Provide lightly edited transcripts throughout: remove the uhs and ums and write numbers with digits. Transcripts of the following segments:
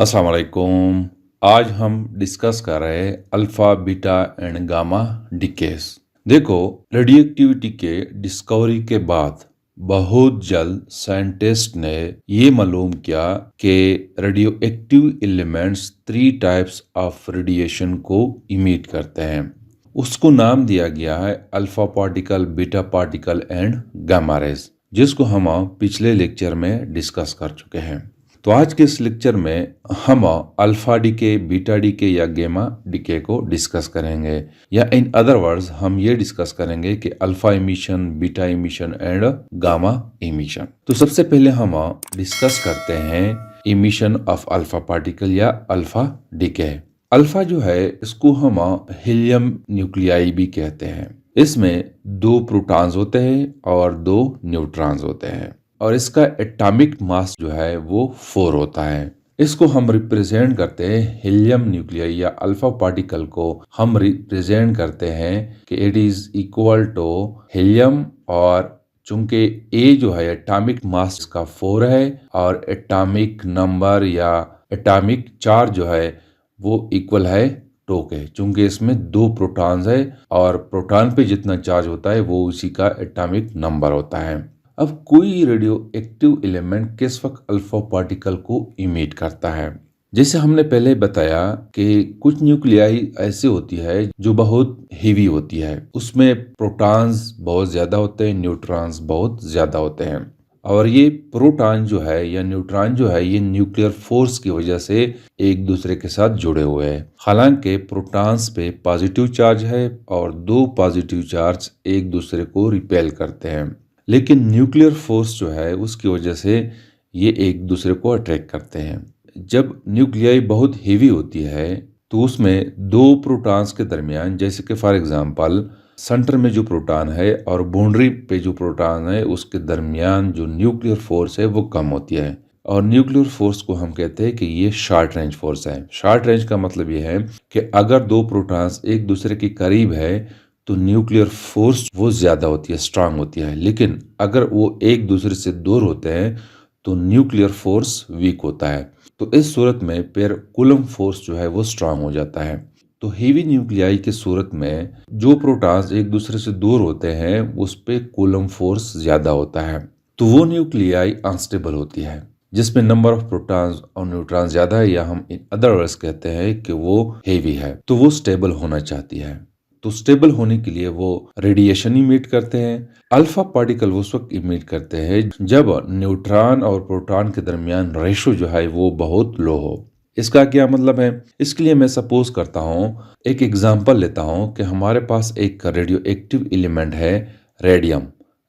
अस्सलाम वालेकुम। आज हम डिस्कस कर रहे हैं alpha beta and gamma decades. देखो, रेडियोएक्टिविटी के डिस्कवरी के बाद बहुत जल्द साइंटिस्ट ने ये मालूम किया कि radioactive elements 3 types of radiation को इमिट करते हैं। उसको नाम दिया गया है alpha particle, beta particle and gamma rays, जिसको हम पिछले लेक्चर में डिस्कस कर चुके हैं। तो आज के इस लेक्चर में हम अल्फा डीके, बीटा डीके या गामा डीके को डिस्कस करेंगे, या इन अदर वर्ड्स हम ये डिस्कस करेंगे कि alpha emission, beta emission and gamma emission. तो सबसे पहले हम डिस्कस करते हैं इमिशन ऑफ अल्फा पार्टिकल या अल्फा डीके। अल्फा जो है इसको हम हीलियम न्यूक्लियाई भी कहते हैं। इसमें 2 प्रोटॉन्स होते हैं और 2 न्यूट्रॉन्स होते हैं, और इसका एटॉमिक मास जो है वो 4 होता है। इसको हम रिप्रेजेंट करते हैं हीलियम न्यूक्लियाई या अल्फा पार्टिकल को हम रिप्रेजेंट करते हैं कि it is equal to helium, और चूंकि ए जो है एटॉमिक मास इसका 4 है और एटॉमिक नंबर या एटॉमिक चार्ज जो है वो इक्वल है 2 के, चूंकि इसमें 2 प्रोटॉन्स है और प्रोटॉन पे जितना चार्ज होता है वो उसी का एटॉमिक नंबर होता है। अब कोई रेडियो एक्टिव एलिमेंट किस वक्त अल्फा पार्टिकल को इमिट करता है? जैसे हमने पहले बताया कि कुछ न्यूक्लियाई ऐसे होती है जो बहुत हेवी होती है, उसमें प्रोटॉन्स बहुत ज्यादा होते हैं, न्यूट्रॉन्स बहुत ज्यादा होते हैं, और ये प्रोटॉन जो है या न्यूट्रॉन जो है ये न्यूक्लियर फोर्स की वजह से एक दूसरे के साथ जुड़े हुए हैं। हालांकि प्रोटॉन्स पे पॉजिटिव चार्ज है और 2 पॉजिटिव चार्ज एक दूसरे को रिपेल करते हैं, लेकिन न्यूक्लियर फोर्स जो है उसकी वजह से ये एक दूसरे को अट्रैक्ट करते हैं। जब न्यूक्लियाई बहुत हेवी होती है तो उसमें 2 प्रोटॉन्स के दरमियान, जैसे कि फॉर एग्जांपल सेंटर में जो प्रोटॉन है और बाउंड्री पे जो प्रोटॉन है उसके दरमियान जो न्यूक्लियर फोर्स है वो कम होती है, और न्यूक्लियर फोर्स को हम कहते हैं कि ये शॉर्ट रेंज फोर्स है। शॉर्ट रेंज का मतलब ये है कि अगर 2 प्रोटॉन्स एक दूसरे के करीब है तो न्यूक्लियर फोर्स वो ज्यादा होती है, स्ट्रांग होती है, लेकिन अगर वो एक दूसरे से दूर होते हैं तो न्यूक्लियर फोर्स वीक होता है। तो इस सूरत में फिर कूलम फोर्स जो है वो स्ट्रांग हो जाता है। तो हेवी न्यूक्लियाई की सूरत में जो प्रोटॉन्स एक दूसरे से दूर होते हैं उस पे कूलम फोर्स ज्यादा होता है, तो वो न्यूक्लियाई अनस्टेबल होती है जिसमें नंबर ऑफ प्रोटॉन्स और न्यूट्रॉन्स ज्यादा है, या हम इन अदर वर्ड्स कहते हैं कि वो हेवी है, तो वो स्टेबल होना चाहती है। तो स्टेबल होने के लिए वो रेडिएशन इमिट करते हैं। अल्फा पार्टिकल उस वक्त इमिट करते हैं जब न्यूट्रॉन और प्रोटॉन के दरमियान रेशो जो है वो बहुत लो हो। इसका क्या मतलब है? इसके लिए मैं सपोज करता हूँ, एक एग्जांपल लेता हूँ कि हमारे पास एक रेडियो एक्टिव एलिमेंट है रेडियम।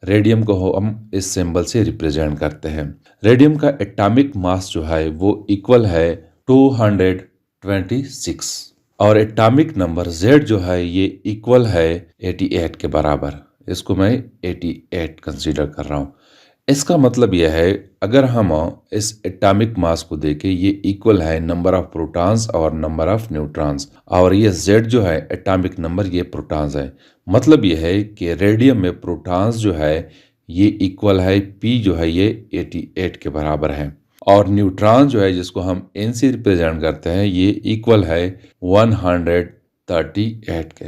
रेडियम को हम इस सिंबल से रिप्रेजेंट करते हैं। रेडियम का एटॉमिक मास जो है वो इक्वल है 226, और एटॉमिक नंबर Z जो है ये इक्वल है 88 के बराबर। इसको मैं 88 कंसीडर कर रहा हूँ। इसका मतलब यह है, अगर हम इस एटॉमिक मास को देखें, ये इक्वल है नंबर ऑफ प्रोटॉन्स और नंबर ऑफ न्यूट्रॉन्स, और ये Z जो है एटॉमिक नंबर, ये प्रोटॉन्स है। मतलब यह है कि रेडियम में प्रोटॉन्स जो है ये इक्वल है P जो है ये 88 के बराबर है, और न्यूट्रॉन जो है जिसको हम N से रिप्रेजेंट करते हैं ये इक्वल है 138 के।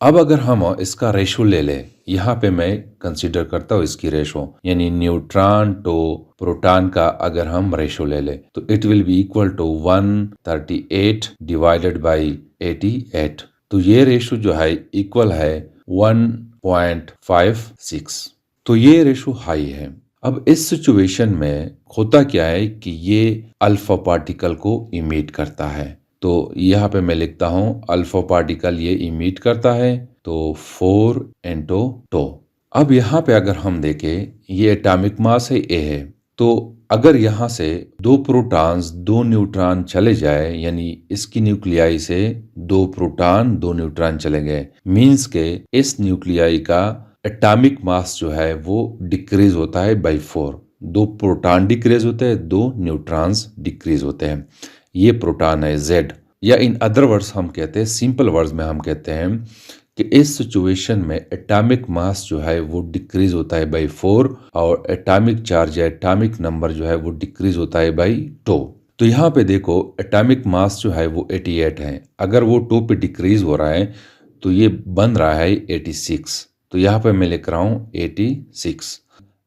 अब अगर हम इसका रेशो ले लें, यहाँ पे मैं कंसीडर करता हूँ इसकी रेशो, यानी न्यूट्रॉन टू प्रोटॉन का अगर हम रेशो ले लें तो it will be equal to 138 divided by 88। तो ये रेशो जो है इक्वल है 1.56। तो ये रेशो हाई है। अब इस सिचुएशन में होता क्या है कि ये अल्फा पार्टिकल को इमिट करता है। तो यहाँ पे मैं लिखता हूँ अल्फा पार्टिकल ये इमिट करता है, तो 4 इंटू 2। अब यहाँ पे अगर हम देखें, ये एटॉमिक मास है A है, तो अगर यहाँ से 2 प्रोटॉन्स 2 न्यूट्रॉन चले जाए, यानी इसकी न्यूक्लियाई से 2 प्रोटॉन 2 न्यूट्रॉन चले गए, मीन्स के इस न्यूक्लियाई का एटॉमिक मास जो है वो डिक्रीज होता है बाई 4। 2 प्रोटॉन डिक्रीज होते हैं, 2 न्यूट्रॉन्स डिक्रीज होते हैं। ये प्रोटॉन है Z, या इन अदर वर्ड्स हम कहते हैं, सिंपल वर्ड्स में हम कहते हैं कि इस सिचुएशन में एटॉमिक मास जो है वो डिक्रीज होता है बाई 4, और एटॉमिक चार्ज या एटॉमिक नंबर जो है वो डिक्रीज होता है बाई 2। तो यहाँ पे देखो एटॉमिक मास जो है वो 88 है, अगर वो 2 पे डिक्रीज हो रहा है तो ये बन रहा है 86। तो यहाँ पे मैं लिख रहा हूँ 86।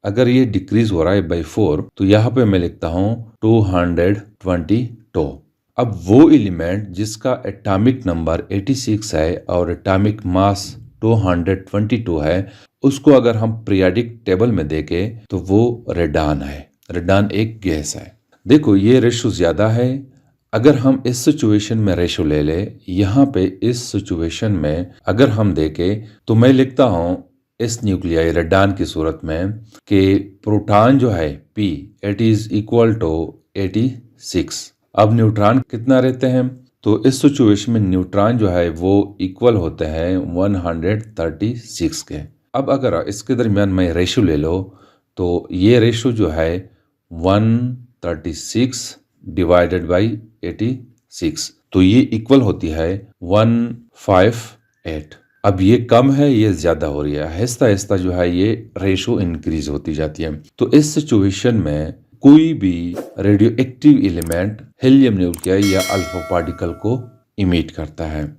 अगर ये डिक्रीज हो रहा है बाई 4 तो यहाँ पे मैं लिखता हूँ 222। अब वो एलिमेंट जिसका एटॉमिक नंबर 86 है और एटॉमिक मास 222 है, उसको अगर हम पीरियोडिक टेबल में देखें तो वो रेडान है। रेडान एक गैस है। देखो ये रेशो ज्यादा है। अगर हम इस सिचुएशन में रेशो ले ले, यहाँ पे इस सिचुएशन में अगर हम देखें तो मैं लिखता हूँ इस न्यूक्लियाई रेडान की सूरत में कि प्रोटॉन जो है P it is equal to 86। अब न्यूट्रॉन कितना रहते हैं, तो इस सिचुएशन में न्यूट्रॉन जो है वो इक्वल होते हैं 136 के। अब अगर इसके दरमियान मैं रेशो ले लो तो ये रेशो जो है 136 डिवाइडेड बाई 86, तो ये इक्वल होती है 158। अब ये कम है, ये ज्यादा हो रही है, आहिस्ता आहिस्ता जो है ये रेशो इंक्रीज होती जाती है। तो इस सिचुएशन में कोई भी radio active element helium nuclei या अल्फा पार्टिकल को इमिट करता है।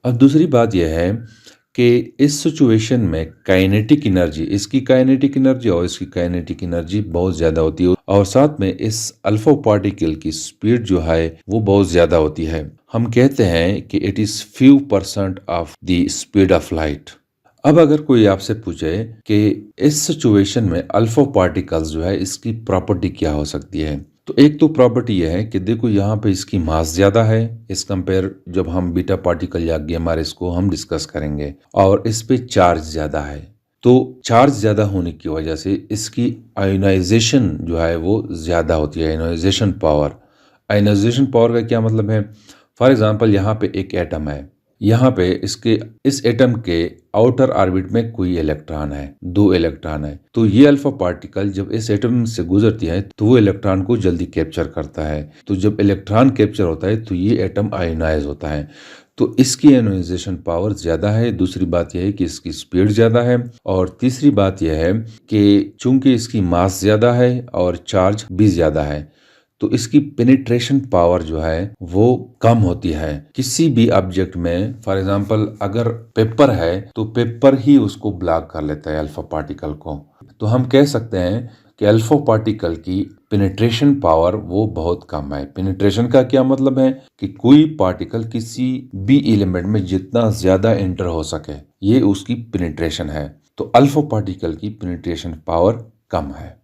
अब दूसरी बात यह है कि इस सिचुएशन में काइनेटिक एनर्जी, इसकी काइनेटिक एनर्जी और इसकी काइनेटिक एनर्जी बहुत ज्यादा होती है, और साथ में इस अल्फा पार्टिकल की स्पीड जो है वो बहुत ज्यादा होती है। हम कहते हैं कि it is few % of the speed of light. अब अगर कोई आपसे पूछे कि इस सिचुएशन में अल्फा पार्टिकल्स जो है इसकी प्रॉपर्टी क्या हो सकती है, तो एक तो प्रॉपर्टी यह है कि देखो यहाँ पे इसकी मास ज्यादा है इस कंपेयर, जब हम बीटा पार्टिकल या गैमा रेस को हम डिस्कस करेंगे, और इस पे चार्ज ज्यादा है। तो चार्ज ज्यादा होने की वजह से इसकी आयोनाइजेशन जो है वो ज्यादा होती है, आयोनाइजेशन पावर। आयोनाइजेशन पावर का क्या मतलब है, फॉर एग्जाम्पल यहाँ पे एक एटम है, यहाँ पे इस एटम के आउटर ऑर्बिट में कोई इलेक्ट्रॉन है, 2 इलेक्ट्रॉन है। तो ये अल्फा पार्टिकल जब इस एटम से गुजरती है तो वो इलेक्ट्रॉन को जल्दी कैप्चर करता है। तो जब इलेक्ट्रॉन कैप्चर होता है तो ये एटम आयोनाइज होता है, तो इसकी आयोनाइजेशन पावर ज्यादा है। दूसरी बात यह है कि इसकी स्पीड ज्यादा है, और तीसरी बात यह है कि चूंकि इसकी मास ज्यादा है और चार्ज भी ज्यादा है, तो इसकी पेनिट्रेशन पावर जो है वो कम होती है किसी भी ऑब्जेक्ट में। फॉर एग्जांपल अगर पेपर है तो पेपर ही उसको ब्लॉक कर लेता है अल्फा पार्टिकल को। तो हम कह सकते हैं कि अल्फा पार्टिकल की पेनिट्रेशन पावर वो बहुत कम है। पेनिट्रेशन का क्या मतलब है कि कोई पार्टिकल किसी भी एलिमेंट में जितना ज्यादा एंटर हो सके, ये उसकी पेनिट्रेशन है। तो अल्फा पार्टिकल की पेनिट्रेशन पावर कम है।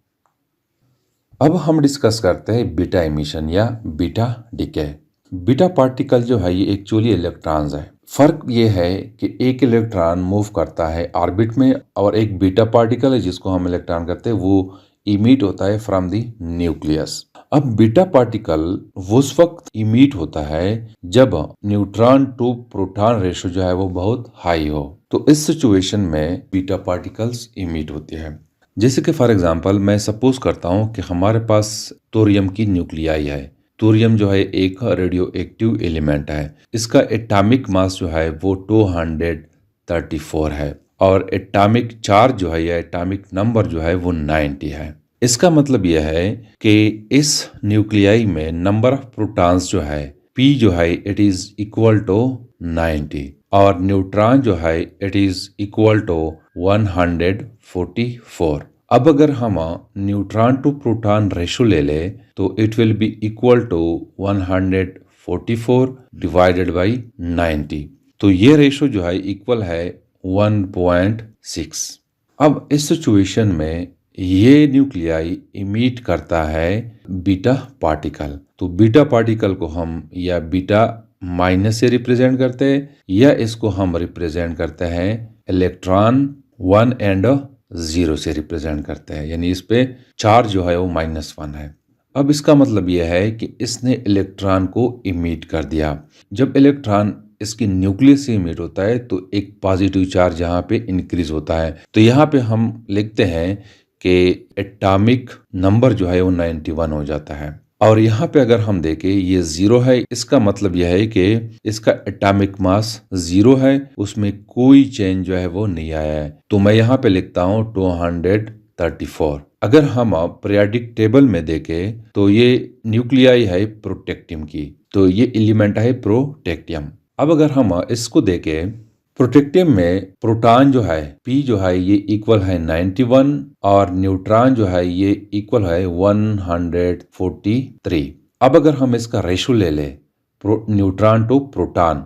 अब हम डिस्कस करते हैं बीटा एमिशन या बीटा डिके। बीटा पार्टिकल जो है ये एक्चुअली इलेक्ट्रॉन्स है। फर्क ये है कि एक इलेक्ट्रॉन मूव करता है ऑर्बिट में, और एक बीटा पार्टिकल है जिसको हम इलेक्ट्रॉन कहते हैं, वो इमिट होता है फ्रॉम द न्यूक्लियस। अब बीटा पार्टिकल उस वक्त इमिट होता है जब न्यूट्रॉन टू प्रोटॉन रेशो जो है वो बहुत हाई हो। तो इस सिचुएशन में बीटा पार्टिकल्स इमिट होते हैं। जैसे कि फॉर एग्जांपल मैं सपोज करता हूं कि हमारे पास थोरियम की न्यूक्लियाई है। थोरियम जो है एक रेडियो एक्टिव एलिमेंट है। इसका एटॉमिक मास जो है वो 234 है, और एटॉमिक चार्ज जो है या एटॉमिक नंबर जो है वो 90 है। इसका मतलब यह है कि इस न्यूक्लियाई में नंबर ऑफ प्रोटॉन्स जो है P जो है इट इज इक्वल टू 90, और न्यूट्रॉन जो है इट इज इक्वल टू 144। अब अगर हम न्यूट्रॉन टू प्रोटॉन रेशो ले ले तो it will be equal to 144 divided by 90। तो ये रेशो जो है इक्वल है 1.6। अब इस सिचुएशन में ये न्यूक्लियाई इमिट करता है बीटा पार्टिकल। तो बीटा पार्टिकल को हम या बीटा माइनस से रिप्रेजेंट करते हैं, या इसको हम रिप्रेजेंट करते हैं इलेक्ट्रॉन 1 एंड 0 से रिप्रेजेंट करते हैं, यानी इस पे चार्ज जो है वो -1 है। अब इसका मतलब यह है कि इसने इलेक्ट्रॉन को इमिट कर दिया। जब इलेक्ट्रॉन इसकी न्यूक्लियस से इमिट होता है तो एक पॉजिटिव चार्ज यहाँ पे इंक्रीज होता है। तो यहाँ पे हम लिखते हैं कि एटॉमिक नंबर जो है वो 91 हो जाता है। और यहाँ पे अगर हम देखें ये 0 है, इसका मतलब यह है कि इसका एटॉमिक मास 0 है, उसमें कोई चेंज जो है वो नहीं आया है। तो मैं यहाँ पे लिखता हूँ 34। अगर हम पीरियोडिक टेबल में देखें तो ये न्यूक्लियाई है प्रोटेक्टियम की, तो ये एलिमेंट है प्रोटेक्टियम। अब अगर हम इसको देखें, प्रोटेक्टियम में प्रोटॉन जो है P जो है ये इक्वल है 91 और न्यूट्रॉन जो है ये इक्वल है 143। अब अगर हम इसका रेशो ले ले न्यूट्रॉन टू प्रोटॉन,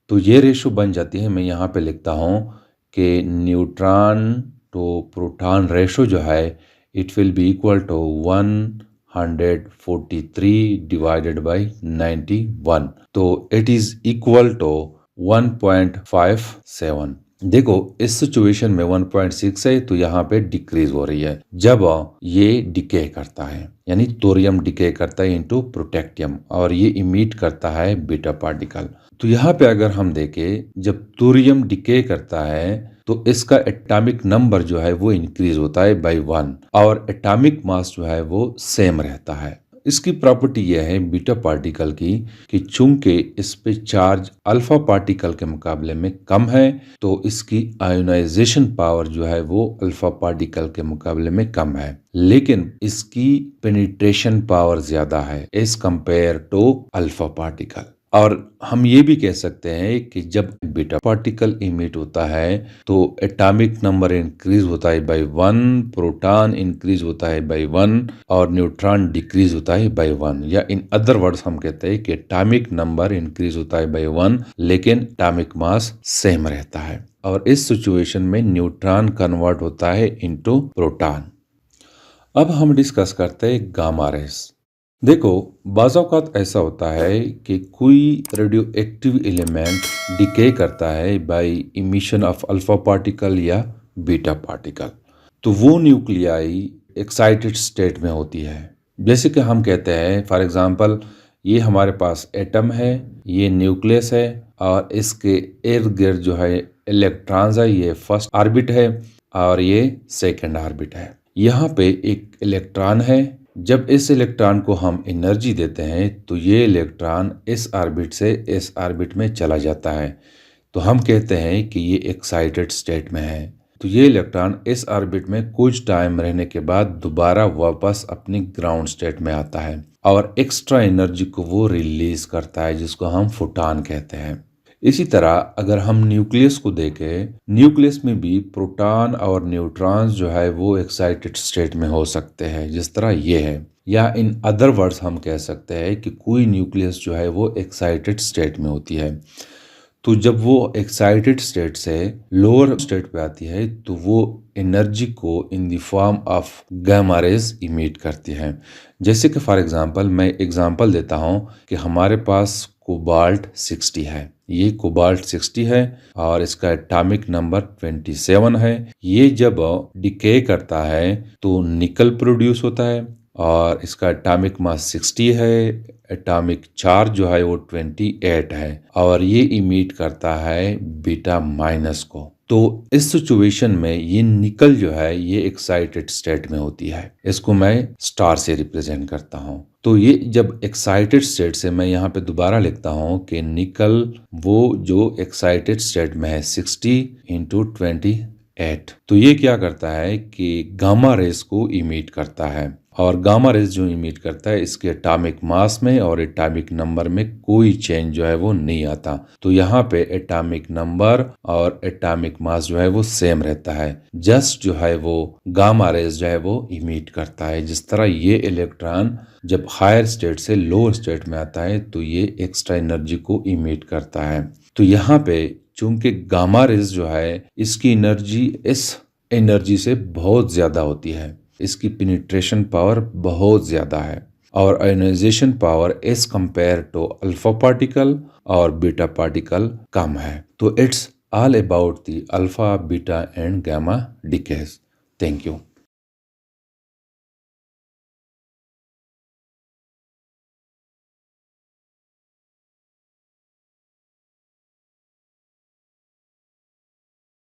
तो ये रेशो बन जाती है, मैं यहाँ पे लिखता हूँ कि न्यूट्रॉन टू प्रोटॉन रेशो जो है it will be equal to 143 divided by 91, तो इट इज इक्वल टू 1.57। देखो इस सिचुएशन में 1.6 है तो यहाँ पे डिक्रीज हो रही है जब ये डिके करता है, यानी थोरियम डिके करता है इनटू प्रोटेक्टियम और ये इमिट करता है बीटा पार्टिकल। तो यहाँ पे अगर हम देखें, जब थोरियम डिके करता है तो इसका एटॉमिक नंबर जो है वो इंक्रीज होता है बाय 1 और एटॉमिक मास जो है वो सेम रहता है। इसकी प्रॉपर्टी यह है बीटा पार्टिकल की कि चूंकि इस पे चार्ज अल्फा पार्टिकल के मुकाबले में कम है तो इसकी आयोनाइजेशन पावर जो है वो अल्फा पार्टिकल के मुकाबले में कम है, लेकिन इसकी पेनिट्रेशन पावर ज्यादा है as compared to alpha particle. और हम ये भी कह सकते हैं कि जब बीटा पार्टिकल इमिट होता है तो एटॉमिक नंबर इंक्रीज होता है बाय 1, प्रोटॉन इंक्रीज होता है बाय 1 और न्यूट्रॉन डिक्रीज होता है बाय 1, या इन अदर वर्ड्स हम कहते हैं कि एटॉमिक नंबर इंक्रीज होता है बाय 1 लेकिन एटॉमिक मास सेम रहता है, और इस सिचुएशन में न्यूट्रॉन कन्वर्ट होता है इनटू प्रोटॉन। अब हम डिस्कस करते हैं गामा रेस। देखो बाज़ औक़ात ऐसा होता है कि कोई रेडियो एक्टिव एलिमेंट डिके करता है by emission of alpha particle या बीटा पार्टिकल, तो वो न्यूक्लियाई एक्साइटेड स्टेट में होती है। जैसे कि हम कहते हैं फॉर एग्जांपल ये हमारे पास एटम है, ये न्यूक्लियस है और इसके इर्द गिर्द जो है इलेक्ट्रॉन्स है, ये फर्स्ट ऑर्बिट है और ये सेकंड ऑर्बिट है। यहाँ पे एक इलेक्ट्रॉन है, जब इस इलेक्ट्रॉन को हम एनर्जी देते हैं तो ये इलेक्ट्रॉन इस ऑर्बिट से इस ऑर्बिट में चला जाता है, तो हम कहते हैं कि ये एक्साइटेड स्टेट में है। तो ये इलेक्ट्रॉन इस ऑर्बिट में कुछ टाइम रहने के बाद दोबारा वापस अपनी ग्राउंड स्टेट में आता है और एक्स्ट्रा एनर्जी को वो रिलीज करता है जिसको हम फोटॉन कहते हैं। इसी तरह अगर हम न्यूक्लियस को देखें, न्यूक्लियस में भी प्रोटॉन और न्यूट्रॉन्स जो है वो एक्साइटेड स्टेट में हो सकते हैं जिस तरह ये है, या इन अदर वर्ड्स हम कह सकते हैं कि कोई न्यूक्लियस जो है वो एक्साइटेड स्टेट में होती है। तो जब वो एक्साइटेड स्टेट से लोअर स्टेट पे आती है तो वो एनर्जी को in the form of gamma rays emit करती है। जैसे कि फॉर एग्जांपल मैं एग्जांपल देता हूँ कि हमारे पास कोबाल्ट 60 है, ये कोबाल्ट 60 है और इसका एटॉमिक नंबर 27 है। ये जब डिके करता है तो निकल प्रोड्यूस होता है और इसका एटॉमिक मास 60 है, एटॉमिक चार्ज जो है वो 28 है और ये इमिट करता है बीटा माइनस को। तो इस सिचुएशन में ये निकल जो है ये एक्साइटेड स्टेट में होती है, इसको मैं स्टार से रिप्रेजेंट करता हूँ। तो ये जब एक्साइटेड स्टेट से मैं यहाँ पे दोबारा लिखता हूँ कि निकल वो जो एक्साइटेड स्टेट में है 60 इंटू 28, तो ये क्या करता है कि गामा रेस को इमिट करता है, और गामा रेस जो इमिट करता है इसके एटॉमिक मास में और एटॉमिक नंबर में कोई चेंज जो है वो नहीं आता। तो यहाँ पे एटॉमिक नंबर और एटॉमिक मास जो है वो सेम रहता है, जस्ट जो है वो गामा रेस जो है वो इमिट करता है। जिस तरह ये इलेक्ट्रॉन जब हायर स्टेट से लोअर स्टेट में आता है तो ये एक्स्ट्रा एनर्जी को इमिट करता है। तो यहाँ पे चूंकि गामा रेस जो है इसकी एनर्जी इस एनर्जी से बहुत ज्यादा होती है, इसकी पेनिट्रेशन पावर बहुत ज्यादा है और ionisation power as compared to alpha particle और बीटा पार्टिकल कम है। तो it's all about the alpha, beta and gamma decays. Thank you.